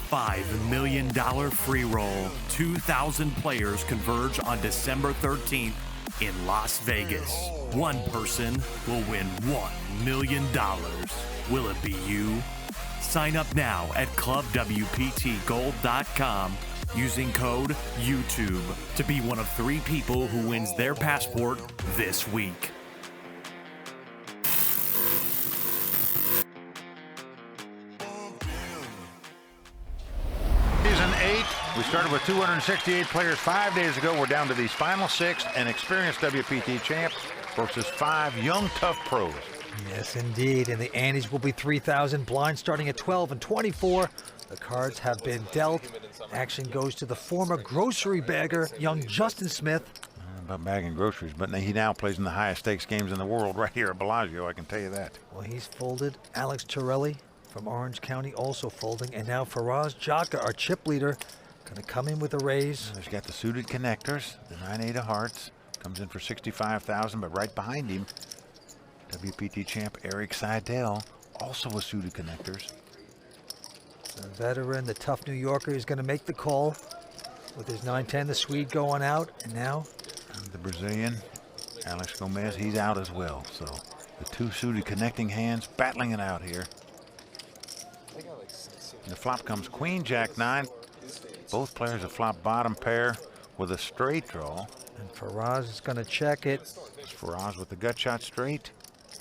$5 million free roll. 2,000 players converge on December 13th in Las Vegas. One person will win $1 million. Will it be you? Sign up now at clubwptgold.com using code YouTube to be one of 3 people who wins their passport this week. Season 8, we started with 268 players 5 days ago. We're down to these final 6, an experienced WPT champ versus 5 young, tough pros. Yes, indeed, and the antes will be 3,000 blinds starting at 12 and 24. The cards have been dealt. Action goes to the former grocery bagger, young Justin Smith. About bagging groceries, but he now plays in the highest stakes games in the world right here at Bellagio, I can tell you that. Well, he's folded. Alec Torelli from Orange County also folding, and now Faraz Jaka, our chip leader, going to come in with a raise. He's got the suited connectors, the 9-8 of hearts, comes in for 65,000, but right behind him, WPT champ Erik Seidel, also with suited connectors. The veteran, the tough New Yorker, is going to make the call with his 9-10, the Swede going out, and now the Brazilian, Alex Gomes, he's out as well. So the 2 suited connecting hands battling it out here. And the flop comes Queen, Jack 9. Both players have flop bottom pair with a straight draw. And Faraz is going to check it. It's Faraz with the gut shot straight.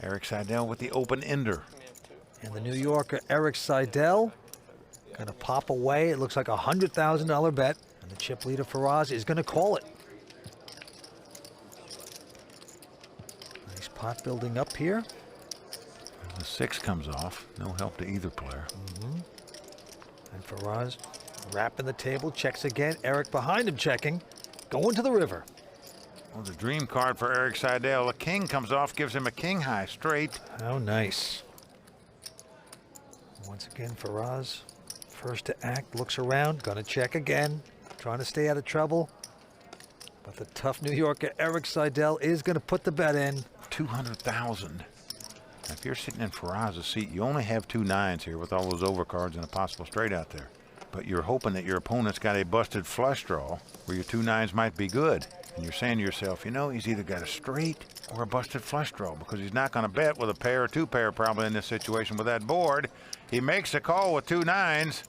Erik Seidel with the open ender. And the New Yorker, Erik Seidel, going to pop away. It looks like a $100,000 bet. And the chip leader, Faraz, is going to call it. Nice pot building up here. The 6 comes off. No help to either player. And Faraz wrapping the table, checks again. Erik behind him checking. Going to the river. Well, the dream card for Erik Seidel. A king comes off, gives him a king high straight. How nice. Once again, Faraz, first to act, looks around, gonna check again, trying to stay out of trouble. But the tough New Yorker, Erik Seidel, is gonna put the bet in. 200,000. If you're sitting in Faraz's seat, you only have 2 9s here with all those overcards and a possible straight out there. But you're hoping that your opponent's got a busted flush draw where your 2 9s might be good. And you're saying to yourself, you know, he's either got a straight or a busted flush draw because he's not going to bet with a pair or 2 pair probably in this situation with that board. He makes a call with 2 9s.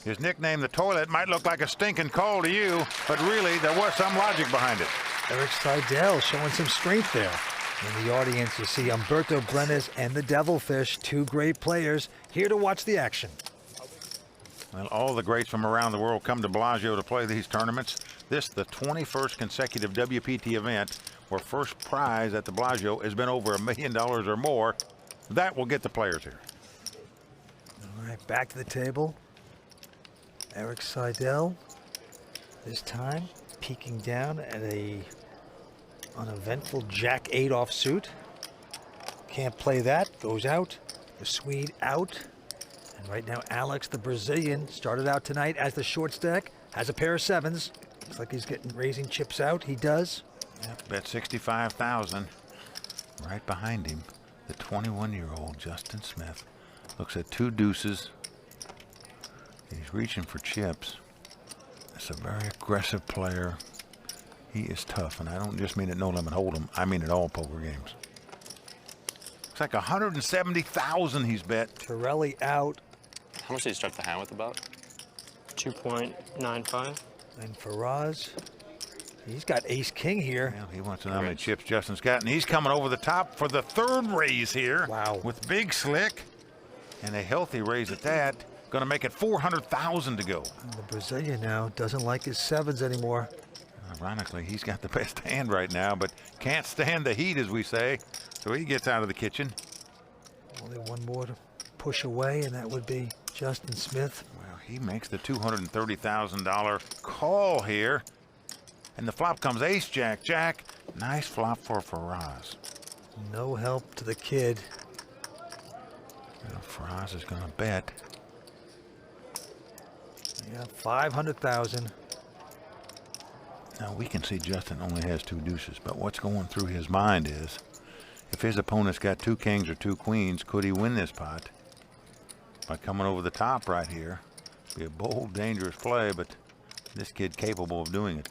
His nickname, the toilet, might look like a stinking call to you, but really there was some logic behind it. Erik Seidel showing some strength there. In the audience, you see Humberto Brenes and the Devilfish, 2 great players, here to watch the action. Well, all the greats from around the world come to Bellagio to play these tournaments. This, the 21st consecutive WPT event, where first prize at the Bellagio has been over $1 million or more. That will get the players here. All right, back to the table. Erik Seidel, this time peeking down at a uneventful Jack 8 offsuit. Can't play that, goes out. The Swede out. And right now, Alex, the Brazilian, started out tonight as the short stack, has a pair of 7s. Looks like he's raising chips out. He does. Yep, bet 65,000. Right behind him, the 21-year-old Justin Smith looks at 2 deuces. He's reaching for chips. It's a very aggressive player. He is tough, and I don't just mean at no limit hold'em. I mean at all poker games. Looks like 170,000 he's bet. Torelli out. How much did he start the hand with about? 2.95. And Faraz, he's got ace-king here. Well, he wants to know how many chips Justin's got, and he's coming over the top for the 3rd raise here. Wow. With big slick, and a healthy raise at that. Going to make it 400,000 to go. And the Brazilian now doesn't like his 7s anymore. Ironically, he's got the best hand right now, but can't stand the heat, as we say. So he gets out of the kitchen. Only one more to push away, and that would be Justin Smith. Well, he makes the $230,000 call here. And the flop comes ace, jack, jack. Nice flop for Faraz. No help to the kid. Well, Faraz is going to bet. Yeah, 500,000. Now we can see Justin only has 2 deuces, but what's going through his mind is, if his opponent's got 2 kings or 2 queens, could he win this pot by coming over the top right here? Be a bold, dangerous play, but this kid capable of doing it.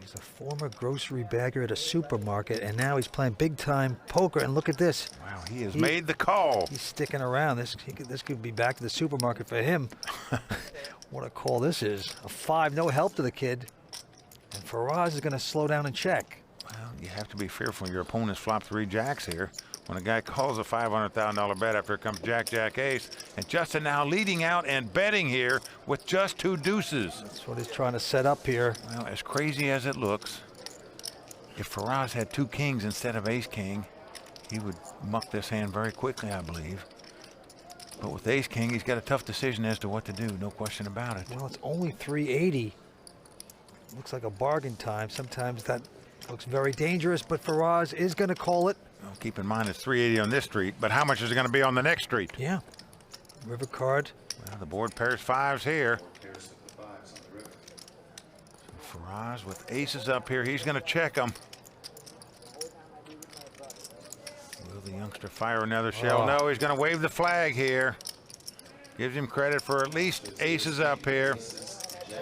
He's a former grocery bagger at a supermarket, and now he's playing big-time poker. And look at this. Wow, he has made the call. He's sticking around. This could be back to the supermarket for him. What a call this is. A 5, no help to the kid. And Faraz is going to slow down and check. Well, you have to be fearful. Your opponent's flopped 3 jacks here. When a guy calls a $500,000 bet, after it comes Jack, Jack, Ace. And Justin now leading out and betting here with just 2 deuces. That's what he's trying to set up here. Well, as crazy as it looks, if Faraz had 2 kings instead of ace-king, he would muck this hand very quickly, I believe. But with ace-king, he's got a tough decision as to what to do, no question about it. Well, it's only 380. Looks like a bargain time. Sometimes that looks very dangerous, but Faraz is going to call it. Well, keep in mind it's 380 on this street, but how much is it going to be on the next street? Yeah. River card. Well, the board pairs 5s here. So Faraz with aces up here, he's going to check them. Will the youngster fire another shell? No, he's going to wave the flag here. Gives him credit for at least aces up here.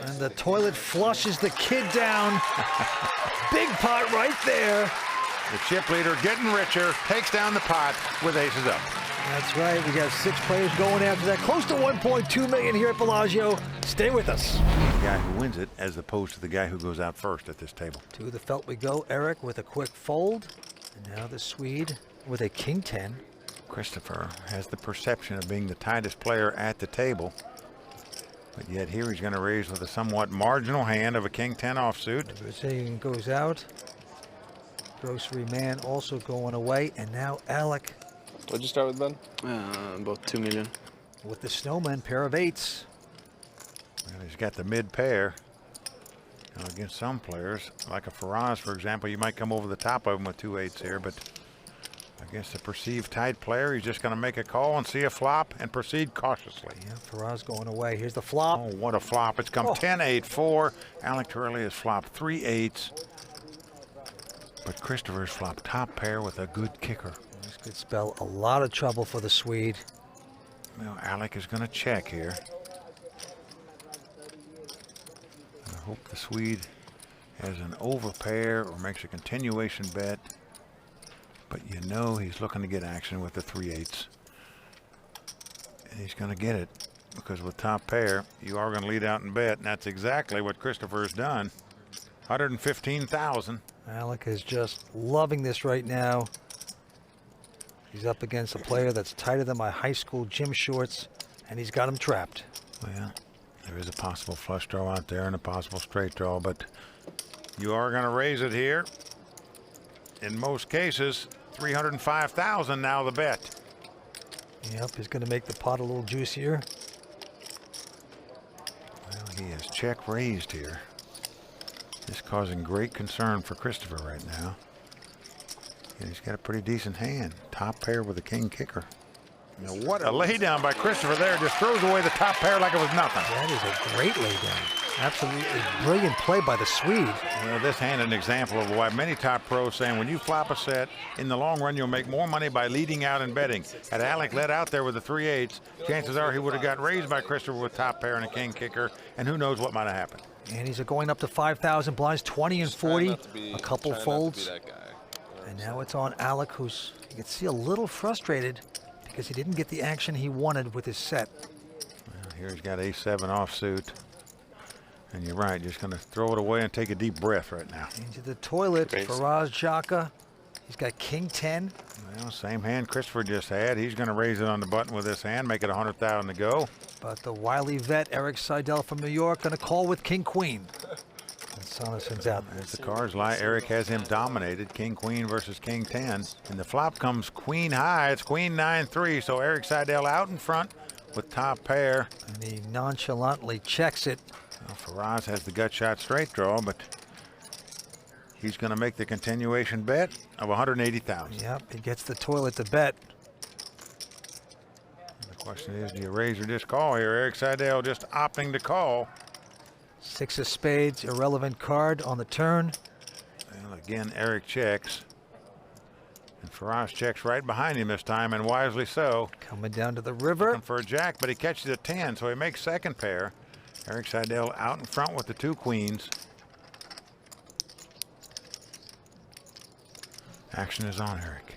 And the toilet flushes the kid down. Big pot right there. The chip leader getting richer, takes down the pot with aces up. That's right. We got 6 players going after that. Close to 1.2 million here at Bellagio. Stay with us. The guy who wins it as opposed to the guy who goes out first at this table. To the felt we go. Erik with a quick fold. And now the Swede with a king 10. Christoffer has the perception of being the tightest player at the table. But yet here he's going to raise with a somewhat marginal hand of a king 10 offsuit. The Brazilian goes out. Grocery man also going away. And now Alec. What'd you start with, Ben? About 2 million. With the snowman, pair of 8s. Well, he's got the mid pair. Now against some players, like a Faraz, for example, you might come over the top of him with 2 8s here, but against a perceived tight player, he's just going to make a call and see a flop and proceed cautiously. Yeah, Faraz going away. Here's the flop. Oh, what a flop. It's come 10-8-4. Alec Torelli has flopped 3 8s. But Christoffer's flopped top pair with a good kicker. This could spell a lot of trouble for the Swede. Well, Alec is going to check here. I hope the Swede has an overpair or makes a continuation bet. But you know he's looking to get action with the 3 8s. And he's going to get it because with top pair, you are going to lead out and bet. And that's exactly what Christoffer has done. 115,000. Alec is just loving this right now. He's up against a player that's tighter than my high school gym shorts, and he's got him trapped. Well, there is a possible flush draw out there and a possible straight draw, but you are going to raise it here. In most cases, 305,000 now the bet. Yep, he's going to make the pot a little juicier. Well, he has check raised here. This causing great concern for Christoffer right now. And he's got a pretty decent hand. Top pair with a king kicker. Now, what a laydown by Christoffer there. Just throws away the top pair like it was nothing. That is a great laydown. Absolutely brilliant play by the Swede. Well, this hand an example of why many top pros saying when you flop a set, in the long run, you'll make more money by leading out and betting. Had Alec led out there with the 3 8s, chances are he would have got raised by Christoffer with top pair and a king kicker, and who knows what might have happened. And he's going up to 5,000 blinds, 20 and 40, a couple folds. And now it's on Alec, who's, you can see, a little frustrated because he didn't get the action he wanted with his set. Well, here he's got ace-7 offsuit. And you're right, just going to throw it away and take a deep breath right now. Into the toilet, Raise. Faraz Jaka. He's got king 10. Well, same hand Christoffer just had. He's going to raise it on the button with this hand, make it 100,000 to go. But the wily vet, Erik Seidel from New York, going to call with king queen. And Sonesson's out. As the cards lie, Erik has him dominated. King queen versus king 10. And the flop comes queen high. It's queen 9-3. So Erik Seidel out in front with top pair. And he nonchalantly checks it. Well, Faraz has the gut shot straight draw, but he's going to make the continuation bet of 180,000. Yep, he gets the toilet to bet. And the question is, do you raise or just call here? Erik Seidel just opting to call. 6 of spades, irrelevant card on the turn. Well, again, Erik checks. And Faraz checks right behind him this time, and wisely so. Coming down to the river. Looking for a jack, but he catches a 10, so he makes second pair. Erik Seidel out in front with the 2 queens. Action is on Erik.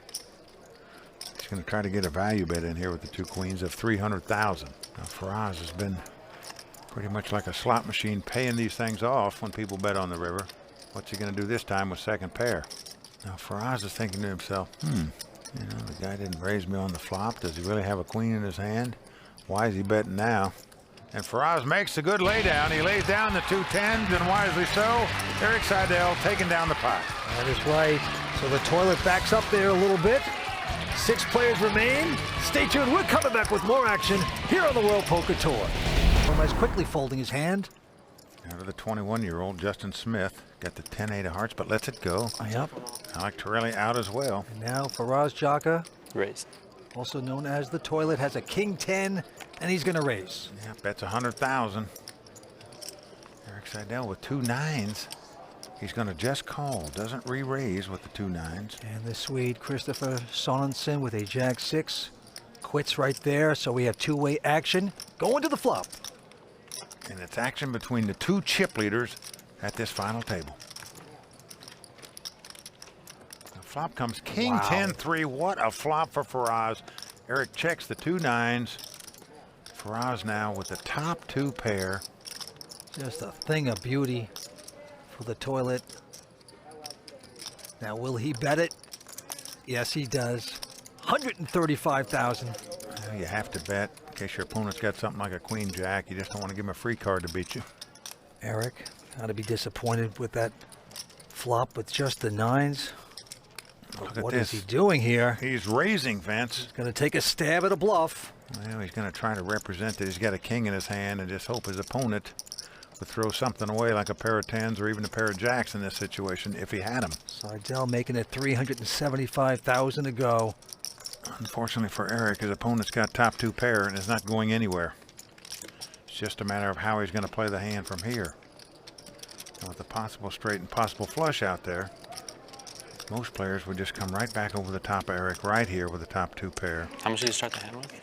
He's going to try to get a value bet in here with the 2 queens of 300,000. Now Faraz has been pretty much like a slot machine paying these things off when people bet on the river. What's he going to do this time with second pair? Now Faraz is thinking to himself, you know, the guy didn't raise me on the flop. Does he really have a queen in his hand? Why is he betting now? And Faraz makes a good laydown. He lays down the 2 10s, and wisely so. Erik Seidel taking down the pot. That is right. So the toilet backs up there a little bit. 6 players remain. Stay tuned. We're coming back with more action here on the World Poker Tour. Gomez quickly folding his hand. Out of the 21-year-old Justin Smith. Got the 10-8 of hearts, but lets it go. Yep. Alec Torelli out as well. And now Faraz Jaka, Raised. also known as the toilet, has a king 10, and he's going to raise. Yeah, bets 100,000. Erik Seidel with 2 9s. He's going to just call. Doesn't re-raise with the 2 9s. And the Swede Christoffer Sonesson with a jack 6 quits right there. So we have two-way action going to the flop. And it's action between the 2 chip leaders at this final table. The flop comes king 10-3. What a flop for Faraz. Erik checks the 2 9s. Faraz now with the top 2 pair. Just a thing of beauty for the toilet. Now, will he bet it? Yes, he does. 135,000. Well, you have to bet in case your opponent's got something like a queen jack. You just don't want to give him a free card to beat you. Erik, got to be disappointed with that flop with just the 9s. Look at What this. is he doing here? He's raising, Vince. He's going to take a stab at a bluff. Well, he's going to try to represent that he's got a king in his hand and just hope his opponent would throw something away like a pair of 10s or even a pair of jacks in this situation if he had them. Seidel making it 375,000 to go. Unfortunately for Erik, his opponent's got top 2 pair and is not going anywhere. It's just a matter of how he's going to play the hand from here. And with the possible straight and possible flush out there, most players would just come right back over the top of Erik right here with the top 2 pair. How much did you start the hand with?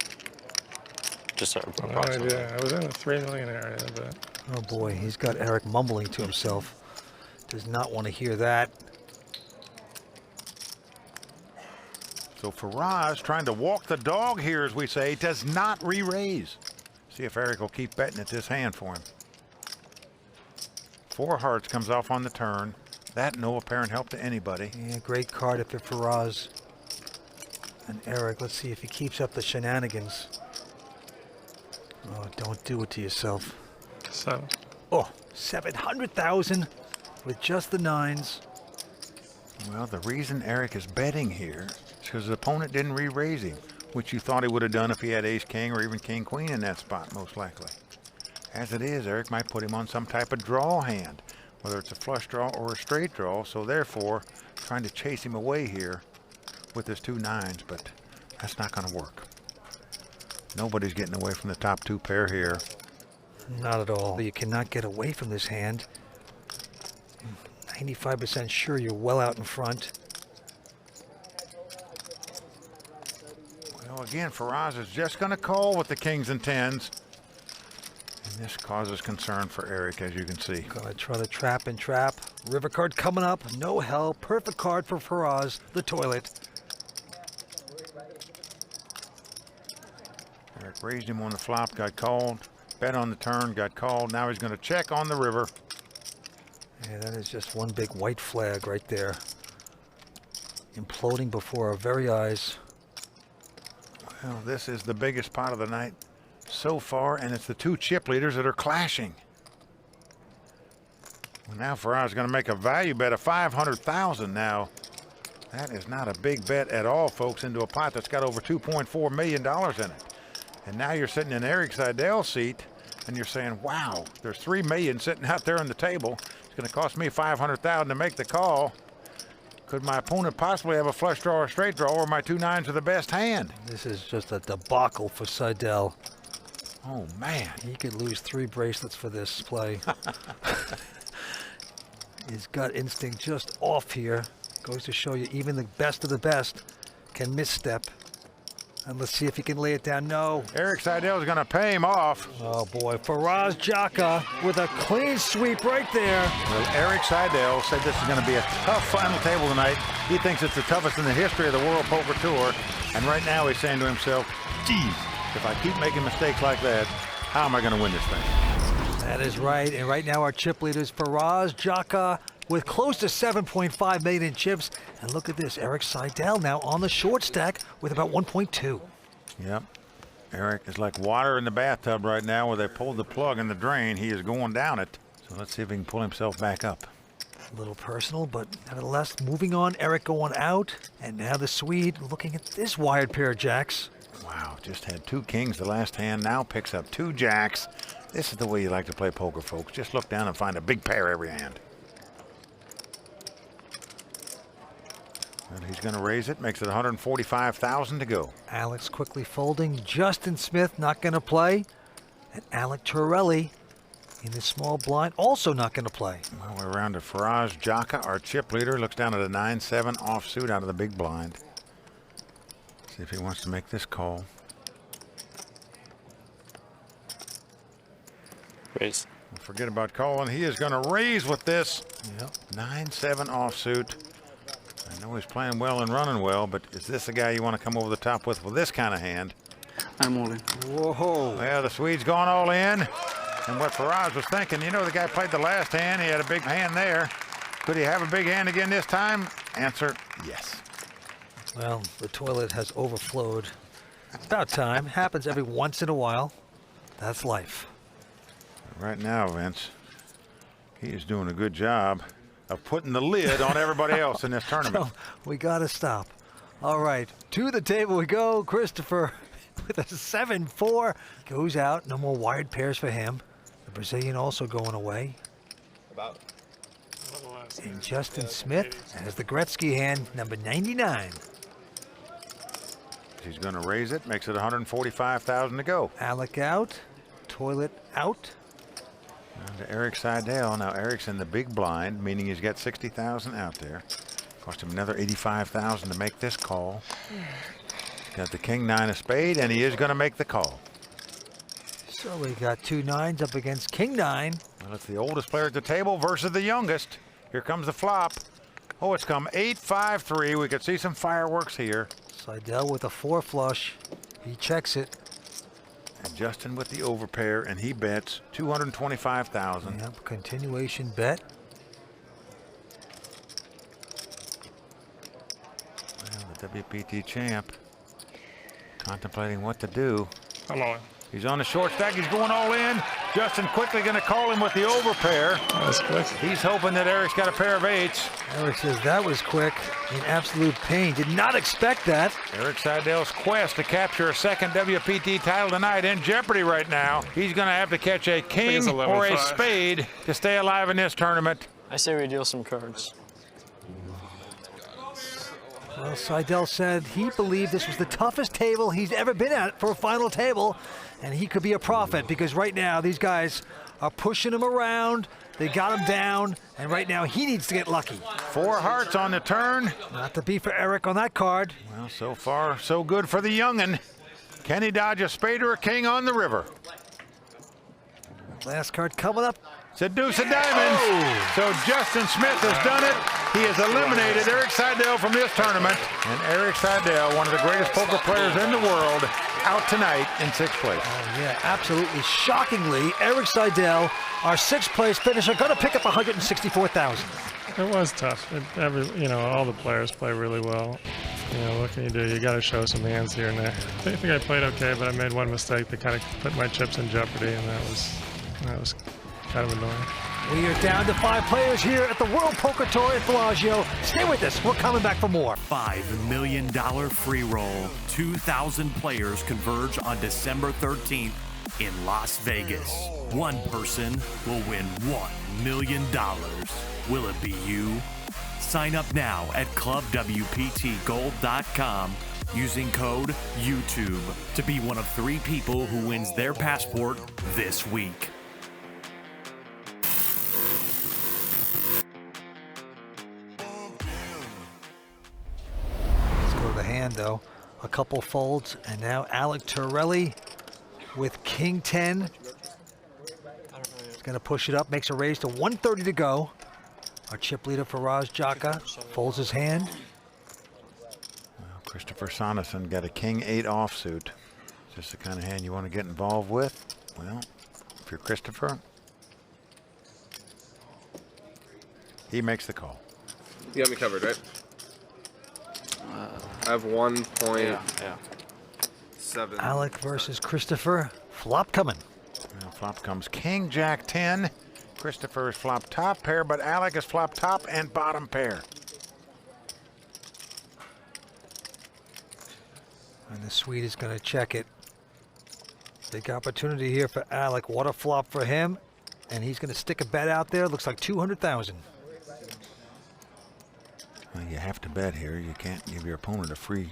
Just No approximately. idea. I was in the 3 million area, but Oh boy, he's got Erik mumbling to himself. Does not want to hear that. So Faraz trying to walk the dog here, as we say, does not re-raise. See if Erik will keep betting at this hand for him. 4 hearts comes off on the turn. That no apparent help to anybody. Yeah, great card if it's Faraz. And Erik, let's see if he keeps up the shenanigans. Oh, don't do it to yourself. 7. Oh, 700,000 with just the 9s. Well, the reason Erik is betting here is because his opponent didn't re-raise him, which you thought he would have done if he had ace-king or even king-queen in that spot, most likely. As it is, Erik might put him on some type of draw hand, whether it's a flush draw or a straight draw, so therefore trying to chase him away here with his 2 9s, but that's not going to work. Nobody's getting away from the top 2 pair here. Not at all. You cannot get away from this hand. 95% sure you're well out in front. Well, again, Faraz is just going to call with the kings and 10s. And this causes concern for Erik, as you can see. Gonna try to trap and trap. River card coming up. No help. Perfect card for Faraz, the toilet. Erik raised him on the flop, got called. Bet on the turn, got called. Now he's going to check on the river. Yeah, that is just one big white flag right there. Imploding before our very eyes. Well, this is the biggest pot of the night so far, and it's the 2 chip leaders that are clashing. Well, now Faraz is going to make a value bet of 500,000 now. That is not a big bet at all, folks, into a pot that's got over $2.4 million in it. And now you're sitting in Erik Seidel's seat, and you're saying, wow, there's $3 million sitting out there on the table. It's going to cost me 500,000 to make the call. Could my opponent possibly have a flush draw or a straight draw, or my 2 9s are the best hand? This is just a debacle for Seidel. Oh, man. He could lose 3 bracelets for this play. His gut instinct just off here. Goes to show you even the best of the best can misstep. And let's see if he can lay it down. No. Erik Seidel is going to pay him off. Oh boy, Faraz Jaka with a clean sweep right there. Well, Erik Seidel said this is going to be a tough final table tonight. He thinks it's the toughest in the history of the World Poker Tour. And right now he's saying to himself, geez, if I keep making mistakes like that, how am I going to win this thing? That is right. And right now our chip leaders, Faraz Jaka with close to 7.5 million in chips. And look at this, Erik Seidel now on the short stack with about 1.2. Yep. Erik is like water in the bathtub right now where they pulled the plug in the drain. He is going down it. So let's see if he can pull himself back up. A little personal, but nevertheless, moving on. Erik going out. And now the Swede looking at this wired pair of jacks. Wow, just had 2 kings the last hand. Now picks up 2 jacks. This is the way you like to play poker, folks. Just look down and find a big pair every hand. And he's going to raise it, makes it 145,000 to go. Alex quickly folding. Justin Smith not going to play. And Alec Torelli in the small blind also not going to play. Well, we're around to Faraz Jaka, our chip leader. Looks down at a 9-7 offsuit out of the big blind. See if he wants to make this call. Raise. Well, forget about calling. He is going to raise with this. Yep. 9-7 offsuit. I know he's playing well and running well, but is this the guy you want to come over the top with this kind of hand? I'm all in. Whoa. Well, the Swede's gone all in. And what Faraz was thinking, you know, the guy played the last hand. He had a big hand there. Could he have a big hand again this time? Answer, yes. Well, the toilet has overflowed. It's about time. Happens every once in a while. That's life. Right now, Vince, he is doing a good job of putting the lid on everybody else in this tournament. So we got to stop. All right, to the table we go. Christoffer with a 7-4 goes out. No more wired pairs for him. The Brazilian also going away. And Justin Smith has the Gretzky hand, number 99. He's going to raise it, makes it 145,000 to go. Alec out, toilet out. Down to Erik Seidel. Now Erik's in the big blind, meaning he's got 60,000 out there. Cost him another 85,000 to make this call. He's got the king-9 of spade, and he is going to make the call. So we got 2 9s up against king-9. Well, it's the oldest player at the table versus the youngest. Here comes the flop. Oh, it's come 8-5-3. We could see some fireworks here. Seidel with a 4 flush. He checks it. And Justin with the overpair, and he bets 225,000. Yep, continuation bet. Well, the WPT champ contemplating what to do. I'm all in. He's on the short stack. He's going all in. Justin quickly going to call him with the overpair. That's quick. He's hoping that Erik's got a pair of 8s. Erik says that was quick. In absolute pain. Did not expect that. Erik Seidel's quest to capture a second WPT title tonight in jeopardy right now. He's going to have to catch a king or a 11-5. spade to stay alive in this tournament. I say we deal some cards. Well, Seidel said he believed this was the toughest table he's ever been at for a final table, and he could be a prophet because right now these guys are pushing him around. They got him down, and right now he needs to get lucky. 4 hearts on the turn. Not to be for Erik on that card. Well, so far, so good for the youngin'. Can he dodge a spade or a king on the river? Last card coming up. It's a deuce of diamonds. Oh. So Justin Smith has done it. He has eliminated Erik Seidel from this tournament. And Erik Seidel, one of the greatest poker players in the world, out tonight in 6th place. Oh, yeah, absolutely. Shockingly, Erik Seidel, our 6th place finisher, going to pick up 164,000. It was tough. All the players play really well. What can you do? You got to show some hands here and there. I think I played okay, but I made one mistake that kind of put my chips in jeopardy, and that was kind of annoying. We are down to 5 players here at the World Poker Tour at Bellagio. Stay with us. We're coming back for more. $5 million free roll. 2,000 players converge on December 13th in Las Vegas. One person will win $1 million. Will it be you? Sign up now at clubwptgold.com using code YouTube to be one of 3 people who wins their passport this week. though. A couple folds, and now Alec Torelli with King 10. He's going to push it up, makes a raise to 130 to go. Our chip leader, Faraz Jaka, folds his hand. Well, Christoffer Sonesson got a King 8 offsuit. Is this the kind of hand you want to get involved with? Well, if you're Christoffer, he makes the call. You got me covered, right? I have 1.7. Alec versus Christoffer. Flop coming. Well, flop comes King Jack 10. Christoffer is flop top pair, but Alec is flop top and bottom pair. And the Swede is going to check it. Big opportunity here for Alec. What a flop for him. And he's going to stick a bet out there. Looks like 200,000. Well, you have to bet here. You can't give your opponent a free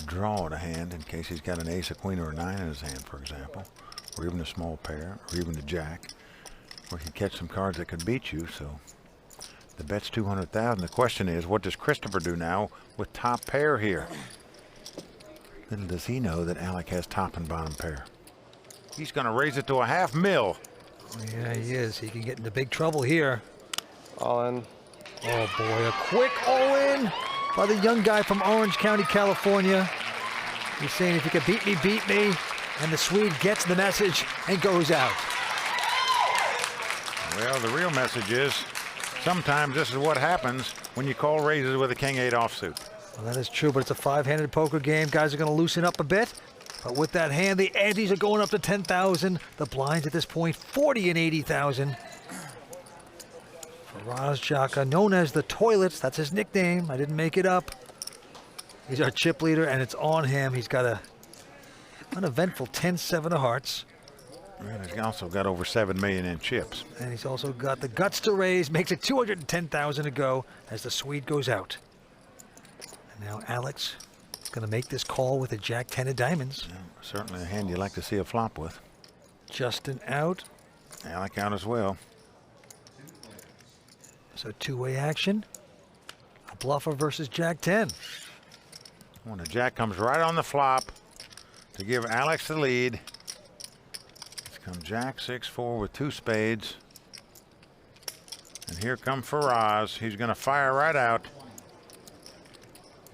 draw at a hand in case he's got an ace, a queen, or a 9 in his hand, for example, or even a small pair, or even a jack, or he could catch some cards that could beat you. So the bet's 200,000. The question is, what does Christoffer do now with top pair here? Little does he know that Alec has top and bottom pair. He's going to raise it to a $500,000. Yeah, he is. He can get into big trouble here. All in. Oh boy, a quick all-in by the young guy from Orange County, California. He's saying, if you can beat me, beat me. And the Swede gets the message and goes out. Well, the real message is, sometimes this is what happens when you call raises with a King 8 offsuit. Well, that is true, but it's a 5-handed poker game. Guys are going to loosen up a bit. But with that hand, the antes are going up to 10,000. The blinds at this point, 40 and 80,000. Faraz Jaka, known as the Toilets, that's his nickname. I didn't make it up. He's our chip leader, and it's on him. He's got a uneventful 10-7 of hearts. And he's also got over 7 million in chips. And he's also got the guts to raise, makes it 210,000 to go as the Swede goes out. And now Alex is going to make this call with a Jack 10 of diamonds. Yeah, certainly a hand you like to see a flop with. Justin out. Alec out as well. So two-way action. A bluffer versus Jack 10. When the Jack comes right on the flop to give Alex the lead. It's come Jack 6-4 with 2 spades. And here comes Faraz. He's going to fire right out.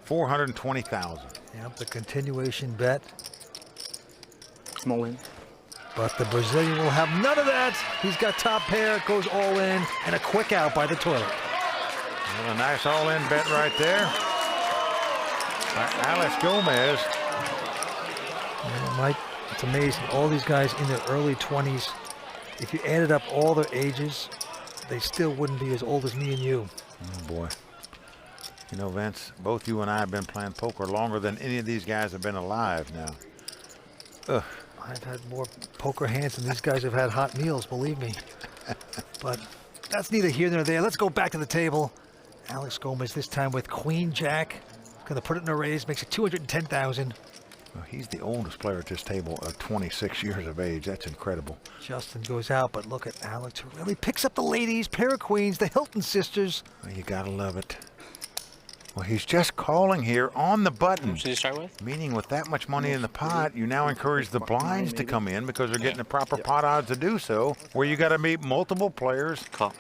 420,000. Yep, the continuation bet. I'm all in. But the Brazilian will have none of that. He's got top pair, goes all in, and a quick out by the Toilet. Well, a nice all-in bet right there by Alex Gomes. Yeah, Mike, it's amazing. All these guys in their early 20s, if you added up all their ages, they still wouldn't be as old as me and you. Oh, boy. You know, Vince, both you and I have been playing poker longer than any of these guys have been alive now. Ugh. I've had more poker hands than these guys have had hot meals, believe me. But that's neither here nor there. Let's go back to the table. Alex Gomes this time with Queen Jack. Going to put it in a raise, makes it 210,000. Well, he's the oldest player at this table of 26 years of age. That's incredible. Justin goes out, but look at Alex, who really picks up the ladies, pair of queens, the Hilton sisters. Well, you gotta love it. Well, he's just calling here on the button. Should you start with? Meaning with that much money in the pot, you now encourage the blinds to come in because they're getting the proper pot odds to do so, where you got to meet multiple players. Call.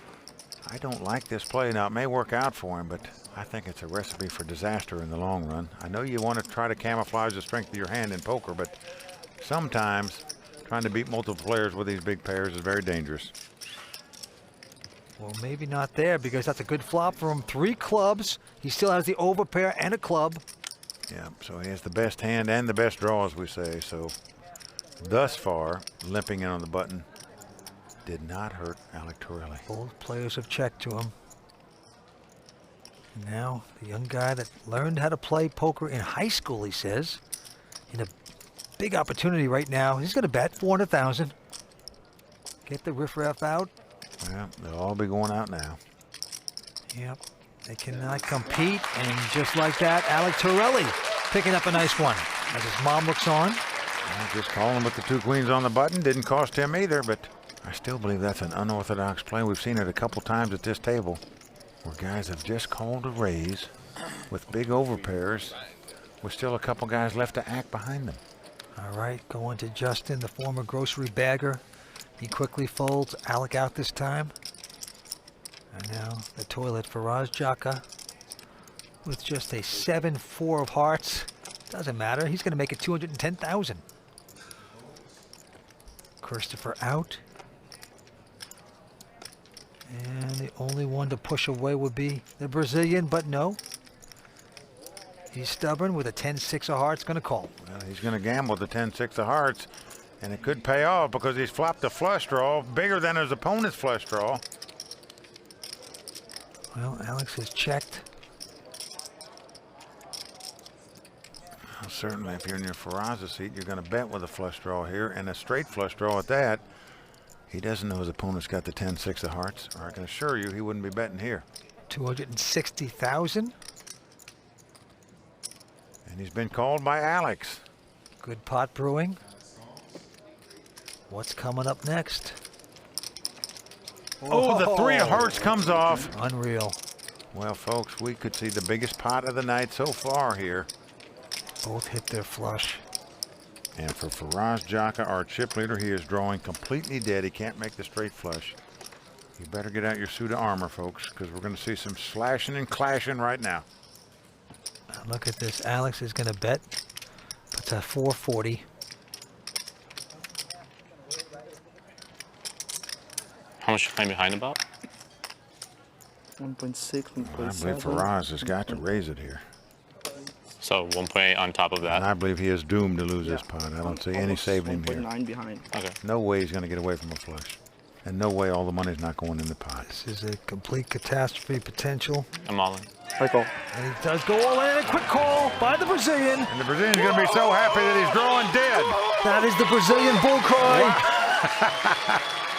I don't like this play. Now, it may work out for him, but I think it's a recipe for disaster in the long run. I know you want to try to camouflage the strength of your hand in poker, but sometimes trying to beat multiple players with these big pairs is very dangerous. Well, maybe not there because that's a good flop for him. 3 clubs. He still has the overpair and a club. Yeah, so he has the best hand and the best draw, as we say. So thus far, limping in on the button did not hurt Alec Torelli. Both players have checked to him. Now, the young guy that learned how to play poker in high school, he says, in a big opportunity right now. He's going to bet 400,000. Get the riffraff out. Well, they'll all be going out now. Yep, they cannot compete, and just like that, Alec Torelli picking up a nice one as his mom looks on. Well, just calling with the 2 queens on the button didn't cost him either, but I still believe that's an unorthodox play. We've seen it a couple times at this table where guys have just called a raise with big overpairs with still a couple guys left to act behind them. All right, going to Justin, the former grocery bagger. He quickly folds. Alec out this time. And now the toilet, Faraz Jaka, with just a 7-4 of hearts. Doesn't matter. He's going to make it 210,000. Christoffer out. And the only one to push away would be the Brazilian, but no. He's stubborn with a 10-6 of hearts, going to call. Well, he's going to gamble the 10-6 of hearts, and it could pay off because he's flopped a flush draw bigger than his opponent's flush draw. Well, Alex has checked. Well, certainly, if you're in your Faraz's seat, you're going to bet with a flush draw here, and a straight flush draw at that. He doesn't know his opponent's got the 10-6 of hearts, or I can assure you he wouldn't be betting here. 260,000. And he's been called by Alex. Good pot brewing. What's coming up next? Oh, the 3 of hearts comes off. Unreal. Well, folks, we could see the biggest pot of the night so far here. Both hit their flush. And for Faraz Jaka, our chip leader, he is drawing completely dead. He can't make the straight flush. You better get out your suit of armor, folks, because we're going to see some slashing and clashing right now. Look at this. Alex is going to bet. Puts a 440. How much am I behind about? 1.6, 1.7. I believe Faraz has got to raise it here. So 1.8 on top of And that. I believe he is doomed to lose this pot. I don't see any saving him here. 1.9 behind. Okay. No way he's going to get away from a flush. And no way all the money's not going in the pot. This is a complete catastrophe potential. I'm all in. I call. And he does go all in. A quick call by the Brazilian. And the Brazilian's going to be so happy that he's drawing dead. That is the Brazilian bull cry.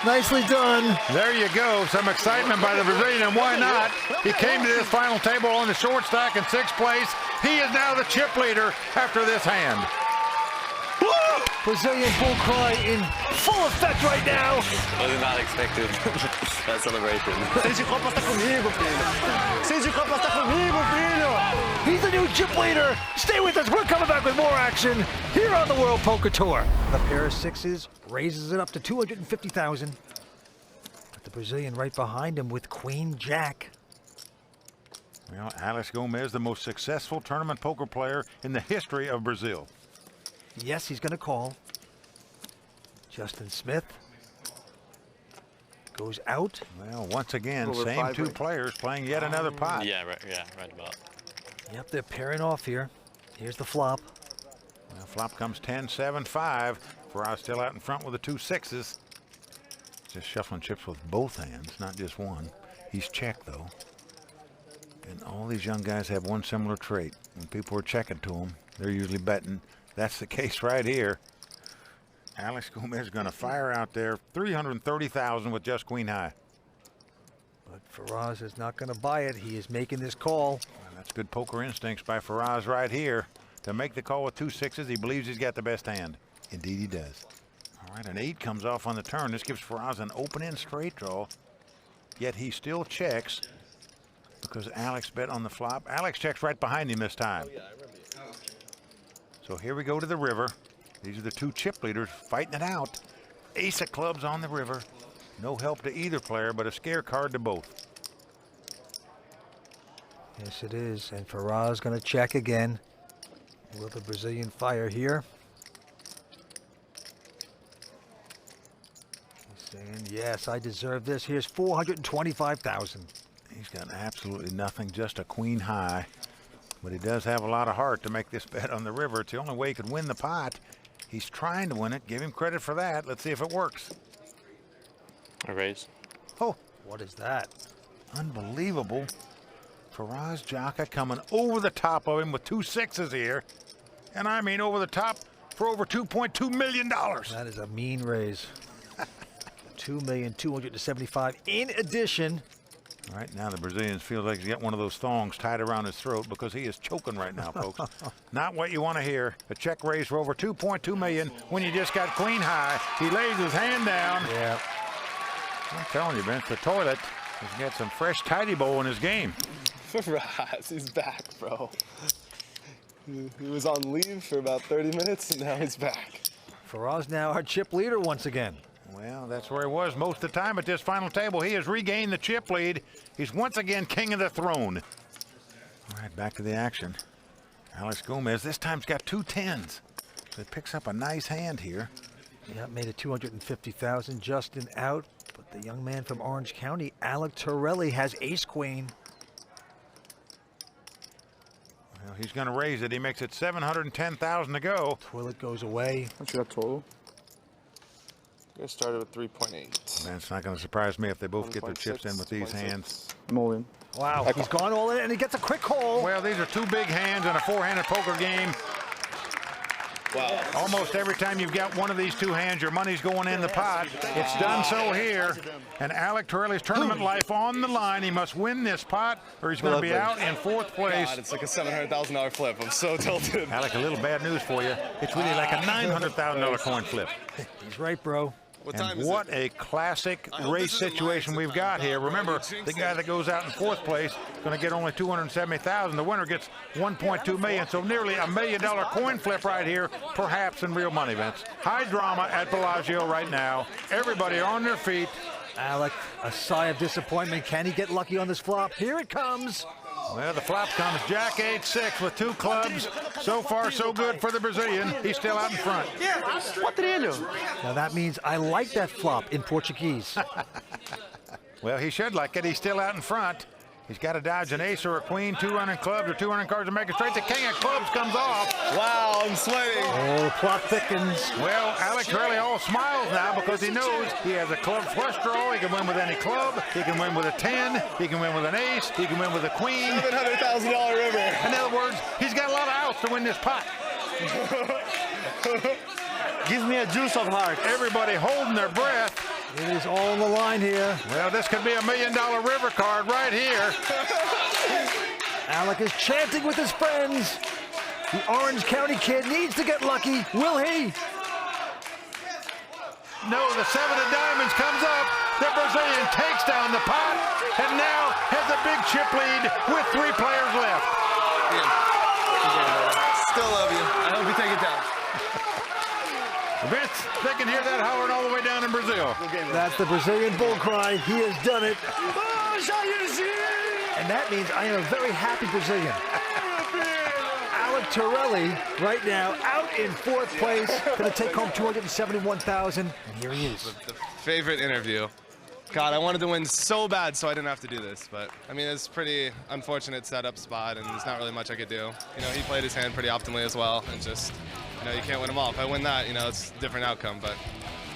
Nicely done. There you go. Some excitement by the Brazilian, and why not? He came to this final table on the short stack in 6th place. He is now the chip leader after this hand. Brazilian bull cry in full effect right now. Was not expected. That celebration. He's the new chip leader. Stay with us. We're coming back with more action here on the World Poker Tour. A pair of sixes raises it up to 250,000. But the Brazilian right behind him with Queen Jack. Well, Alex Gomes, the most successful tournament poker player in the history of Brazil. Yes, he's going to call. Justin Smith goes out. Well, once again, Over same 5 two rings. players playing yet another pot. Yeah, right about. Yep, they're pairing off here. Here's the flop. Well, flop comes 10-7-5. Faraz still out in front with the 2 6s. Just shuffling chips with both hands, not just one. He's checked, though. And all these young guys have one similar trait. When people are checking to them, they're usually betting. That's the case right here. Alex Gomes is going to fire out there 330,000 with just queen high. But Faraz is not going to buy it. He is making this call. Well, that's good poker instincts by Faraz right here. To make the call with 2 6s, he believes he's got the best hand. Indeed he does. All right, an 8 comes off on the turn. This gives Faraz an open-end straight draw. Yet he still checks because Alex bet on the flop. Alex checks right behind him this time. So here we go to the river. These are the 2 chip leaders fighting it out. Ace of clubs on the river. No help to either player, but a scare card to both. Yes, it is. And Faraz going to check again. Will the Brazilian fire here? He's saying, yes, I deserve this. Here's 425,000. He's got absolutely nothing, just a queen high. But he does have a lot of heart to make this bet on the river. It's the only way he could win the pot. He's trying to win it. Give him credit for that. Let's see if it works. A raise. Oh, What is that? unbelievable. Faraz Jaka coming over the top of him with 2 6s here. And I mean over the top for over $2.2 million. That is a mean raise. 2,275,000 in addition. Right now, the Brazilians feel like he's got one of those thongs tied around his throat because he is choking right now, folks. Not what you want to hear. A check raise for over $2.2 million when you just got queen high. He lays his hand down. Yeah. I'm telling you, Vince, the toilet has got some fresh tidy bowl in his game. Faraz, he's back, bro. He was on leave for about 30 minutes, and now he's back. Faraz now our chip leader once again. Well, that's where he was most of the time at this final table. He has regained the chip lead. He's once again king of the throne. All right, back to the action. Alex Gomes this time's got 2 10s. So he picks up a nice hand here. Yeah, made it 250,000. Justin out, but the young man from Orange County, Alec Torelli, has ace queen. Well, he's going to raise it. He makes it 710,000 to go. Toilet goes away. What's your total? You guys started with 3.8. Man, it's not going to surprise me if they both get their chips in with these hands. Mulligan. Wow, he's gone all in and he gets a quick call. Well, these are 2 big hands in a 4-handed poker game. Wow. Almost every time you've got one of these 2 hands, your money's going in the pot. It's done so here. And Alec Torelli's tournament life on the line. He must win this pot or he's going to be out in 4th place. God, it's like a $700,000 flip. I'm so tilted. Alec, a little bad news for you. It's really like a $900,000 coin flip. He's right, bro. What time And is what it? a classic race situation we've got here. Remember, the guy that goes out in 4th place is going to get only $270,000. The winner gets $1.2 million. So nearly $1 million coin flip right here, perhaps in real money, Vince. High drama at Bellagio right now. Everybody on their feet. Alec, a sigh of disappointment. Can he get lucky on this flop? Here it comes. Well, the flop comes Jack 8-6 with 2 clubs. So far, so good for the Brazilian. He's still out in front. Now that means I like that flop in Portuguese. Well, he should like it. He's still out in front. He's got to dodge an ace or a queen, 2 running clubs or 2 running cards to make it straight. The king of clubs comes off. Wow, I'm sweating. Oh, the plot thickens. Well, Alex really all smiles now because he knows he has a club flush draw. He can win with any club. He can win with a 10. He can win with an ace. He can win with a queen. $700,000 river. In other words, he's got a lot of outs to win this pot. Give me a juice of heart. Everybody holding their breath. It is all on the line here. Well, this could be $1 million river card right here. Alec is chanting with his friends. The Orange County kid needs to get lucky. Will he? No, the 7 of diamonds comes up. The Brazilian takes down the pot and now has a big chip lead with 3 players left. Still love you. I hope you take it down. Vince, they can hear that hollering all the way down in Brazil. That's the Brazilian bull cry. He has done it. And that means I am a very happy Brazilian. Alec Torelli right now out in 4th place. Going to take home $271,000. And here he is. The favorite interview. God, I wanted to win so bad so I didn't have to do this. But, I mean, it's pretty unfortunate setup spot, and there's not really much I could do. You know, he played his hand pretty optimally as well, and just, you know, you can't win them all. If I win that, you know, it's a different outcome, but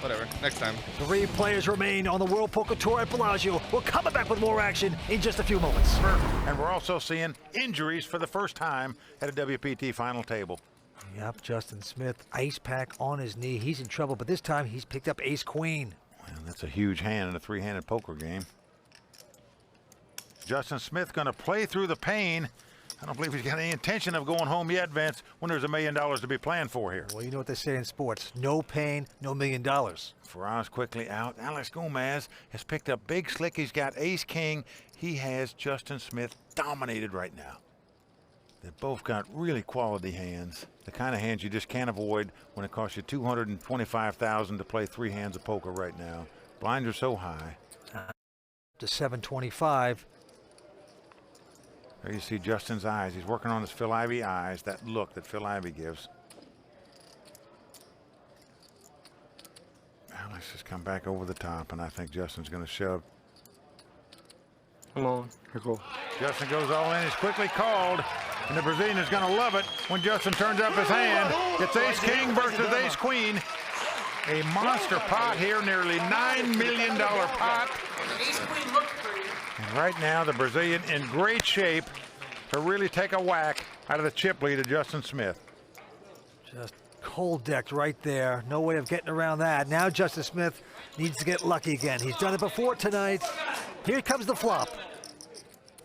whatever. Next time. 3 players remain on the World Poker Tour at Bellagio. We're coming back with more action in just a few moments. And we're also seeing injuries for the first time at a WPT final table. Yep, Justin Smith, ice pack on his knee. He's in trouble, but this time he's picked up ace-queen. Well, that's a huge hand in a 3-handed poker game. Justin Smith going to play through the pain. I don't believe he's got any intention of going home yet, Vince, when there's $1 million to be planned for here. Well, you know what they say in sports. No pain, no $1 million. Faraz quickly out. Alex Gomes has picked up big slick. He's got ace-king. He has Justin Smith dominated right now. They've both got really quality hands. The kind of hands you just can't avoid when it costs you $225,000 to play 3 hands of poker right now. Blinds are so high. To 725. There you see Justin's eyes. He's working on his Phil Ivey eyes, that look that Phil Ivey gives. Alex has come back over the top, and I think Justin's going to shove. Come on. Here go. Justin goes all in. He's quickly called, and the Brazilian is going to love it when Justin turns up his hand. It's ace-king versus ace-queen. A monster pot here, nearly $9 million pot. And right now, the Brazilian in great shape to really take a whack out of the chip lead of Justin Smith. Just cold decked right there. No way of getting around that. Now Justin Smith needs to get lucky again. He's done it before tonight. Here comes the flop.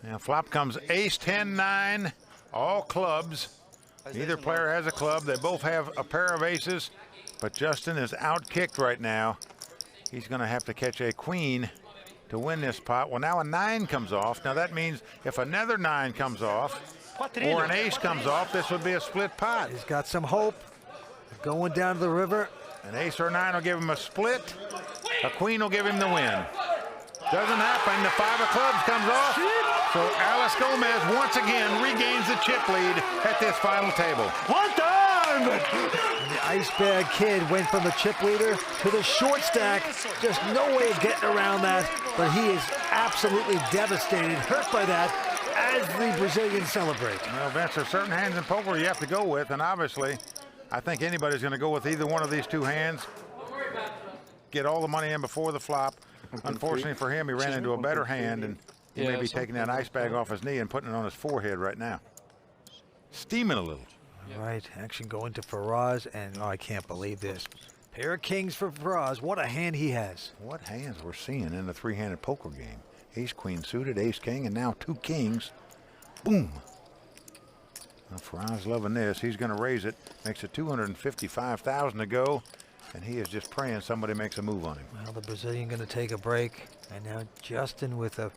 Now flop comes ace 10-9, all clubs. Neither player has a club. They both have a pair of aces, but Justin is outkicked right now. He's going to have to catch a queen to win this pot. Well, now a 9 comes off. Now that means if another 9 comes off, or an ace comes off, this would be a split pot. He's got some hope. Going down to the river. An ace or nine will give him a split. A queen will give him the win. Doesn't happen. The 5 of clubs comes off. So Alex Gomes once again regains the chip lead at this final table. One time! And the Ice Bag Kid went from the chip leader to the short stack. Just no way of getting around that. But he is absolutely devastated, hurt by that, as the Brazilians celebrate. Well, Vince, there's certain hands in poker you have to go with, and obviously, I think anybody's going to go with either one of these two hands. Get all the money in before the flop. Unfortunately for him, he ran into a better hand, and he may be taking that ice bag off his knee and putting it on his forehead right now. Steaming a little. Right, action going to Faraz, and oh, I can't believe this. Pair of kings for Faraz. What a hand he has. What hands we're seeing in the three-handed poker game. Ace, queen suited, ace, king, and now 2 kings. Boom. Well, Faraz loving this. He's going to raise it. Makes it $255,000 to go. And he is just praying somebody makes a move on him. Well, the Brazilian going to take a break. And now Justin with a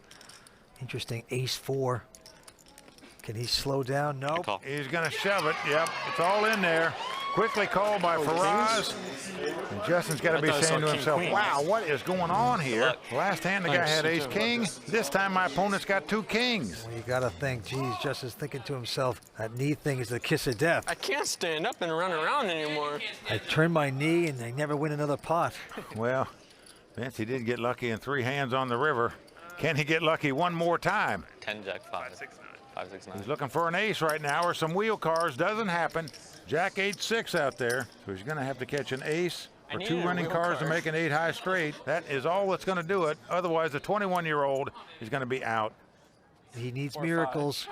interesting ace-4. Can he slow down? Nope. He's going to shove it. Yep, it's all in there. Quickly called by Faraz. And Justin's got to be saying to himself, wow, what is going on here? Last hand, the guy had ace-king. This time, my opponent's got 2 kings. Well, you got to think, geez, Justin's thinking to himself, that knee thing is the kiss of death. I can't stand up and run around anymore. I turn my knee and I never win another pot. Well, Vince, he did get lucky in 3 hands on the river. Can he get lucky one more time? 10 jack 5. 5, 6, 9. He's looking for an ace right now or some wheel cards. Doesn't happen. Jack 8-6 out there. So he's going to have to catch an ace or 2 running cards to make an 8 high straight. That is all that's going to do it. Otherwise, the 21-year-old is going to be out. He needs miracles.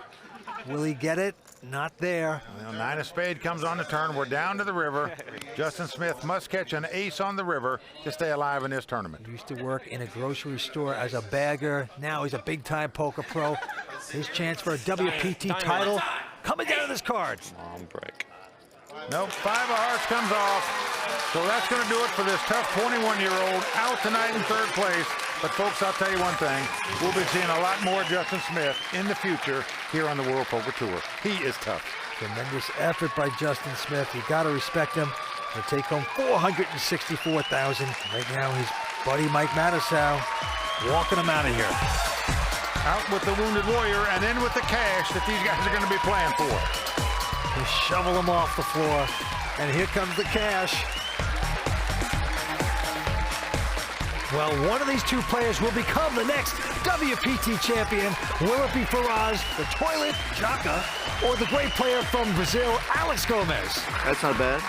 Will he get it? Not there. Well, 9 of spade comes on the turn. We're down to the river. Justin Smith must catch an ace on the river to stay alive in this tournament. He used to work in a grocery store as a bagger. Now he's a big-time poker pro. His chance for a WPT title coming down to this card. Long break. Nope, 5 of hearts comes off. So that's going to do it for this tough 21-year-old out tonight in 3rd place. But folks, I'll tell you one thing. We'll be seeing a lot more Justin Smith in the future here on the World Poker Tour. He is tough. Tremendous effort by Justin Smith. You got to respect him. He'll take home $464,000. Right now, his buddy Mike Matusow walking him out of here. Out with the Wounded Warrior and in with the cash that these guys are going to be playing for. They shovel him off the floor, and here comes the cash. Well, one of these 2 players will become the next WPT champion. Will it be Faraz, the toilet, Jaka, or the great player from Brazil, Alex Gomes? That's not bad.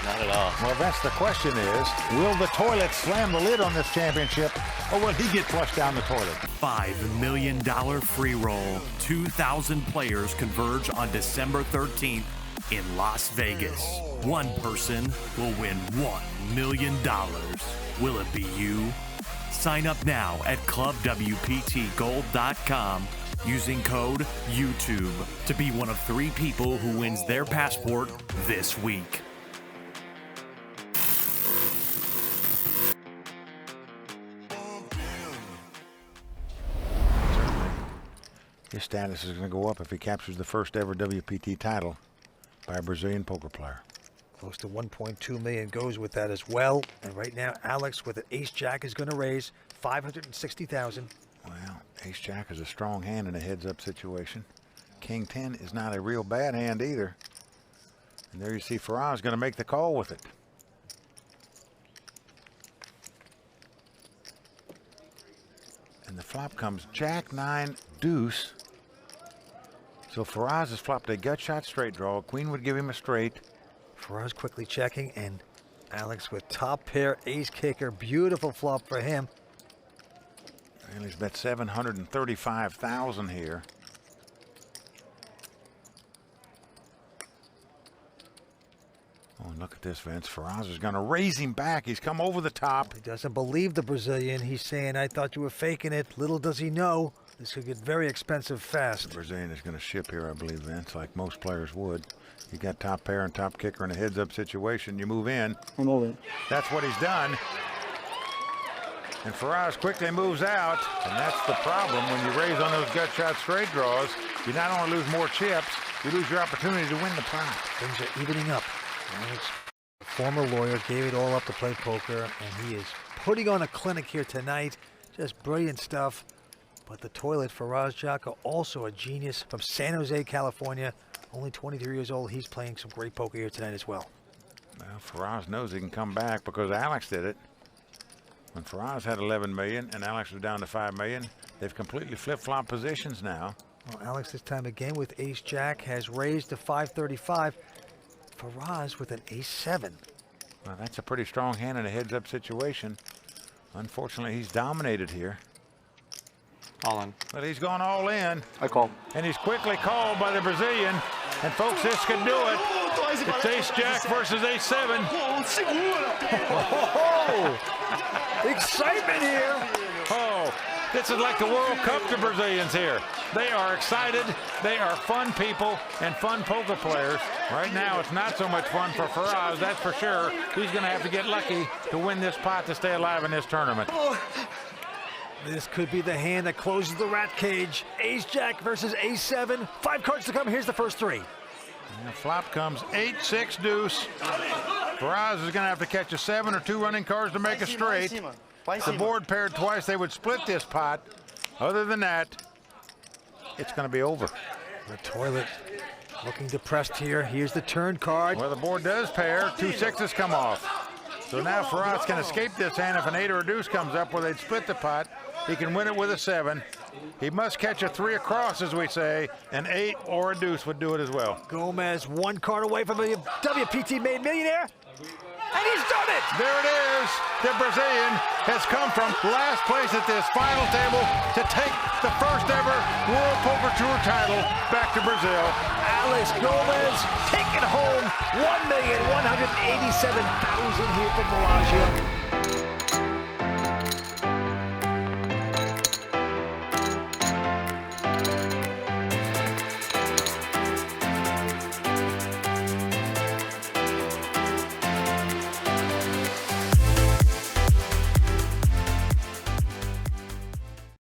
Not at all. Well, that's the question is, will the toilet slam the lid on this championship, or will he get flushed down the toilet? $5 million free roll. 2,000 players converge on December 13th in Las Vegas. One person will win $1 million. Will it be you? Sign up now at clubwptgold.com using code YouTube to be one of 3 people who wins their passport this week. His status is going to go up if he captures the first ever WPT title by a Brazilian poker player. Close to 1.2 million goes with that as well. And right now, Alex with an ace-jack is going to raise $560,000. Well, ace-jack is a strong hand in a heads-up situation. King 10 is not a real bad hand either. And there you see Faraz going to make the call with it. And the flop comes Jack 9 deuce. So Faraz has flopped a gut shot straight draw. Queen would give him a straight. Faraz quickly checking, and Alex with top pair ace kicker. Beautiful flop for him. Well, he's bet $735,000 here. Oh, and look at this, Vince. Faraz is going to raise him back. He's come over the top. He doesn't believe the Brazilian. He's saying, I thought you were faking it. Little does he know, this could get very expensive fast. The Brazilian is going to ship here, I believe, Vince, like most players would. You got top pair and top kicker in a heads-up situation. You move in. I'm moving. That's what he's done. And Faraz quickly moves out, and that's the problem when you raise on those gut shot straight draws. You not only lose more chips, you lose your opportunity to win the pot. Things are evening up. Alex, former lawyer, gave it all up to play poker, and he is putting on a clinic here tonight. Just brilliant stuff. But the toilet, Faraz Jaka, also a genius from San Jose, California. Only 23 years old. He's playing some great poker here tonight as well. Well, Faraz knows he can come back because Alex did it. When Faraz had 11 million and Alex was down to 5 million, they've completely flip-flopped positions now. Well, Alex this time again with ace-jack has raised to 535. Faraz with an ace-7. Well, that's a pretty strong hand in a heads-up situation. Unfortunately, he's dominated here. All in. But he's gone all in. I call. And he's quickly called by the Brazilian. And folks, this could do it. It's ace-jack versus ace-7. Oh, excitement here. Oh, this is like the World Cup to Brazilians here. They are excited. They are fun people and fun poker players. Right now, it's not so much fun for Faraz, that's for sure. He's going to have to get lucky to win this pot to stay alive in this tournament. This could be the hand that closes the rat cage. Ace-jack versus ace-7. 5 cards to come. Here's the first 3. And the flop comes 8-6 deuce. Faraz is going to have to catch a 7 or 2 running cards to make a straight. If the board paired twice, they would split this pot. Other than that, it's going to be over. The toilet looking depressed here. Here's the turn card. Well, the board does pair. 2 6s come off. So now Faraz can escape this hand if an 8 or a deuce comes up where they'd split the pot. He can win it with a 7. He must catch a 3 across, as we say. An 8 or a deuce would do it as well. Gomez 1 card away from a WPT made millionaire. And he's done it! There it is. The Brazilian has come from last place at this final table to take the first ever World Poker Tour title back to Brazil. Alex Gomes taking home $1,187,000 here from Bellagio.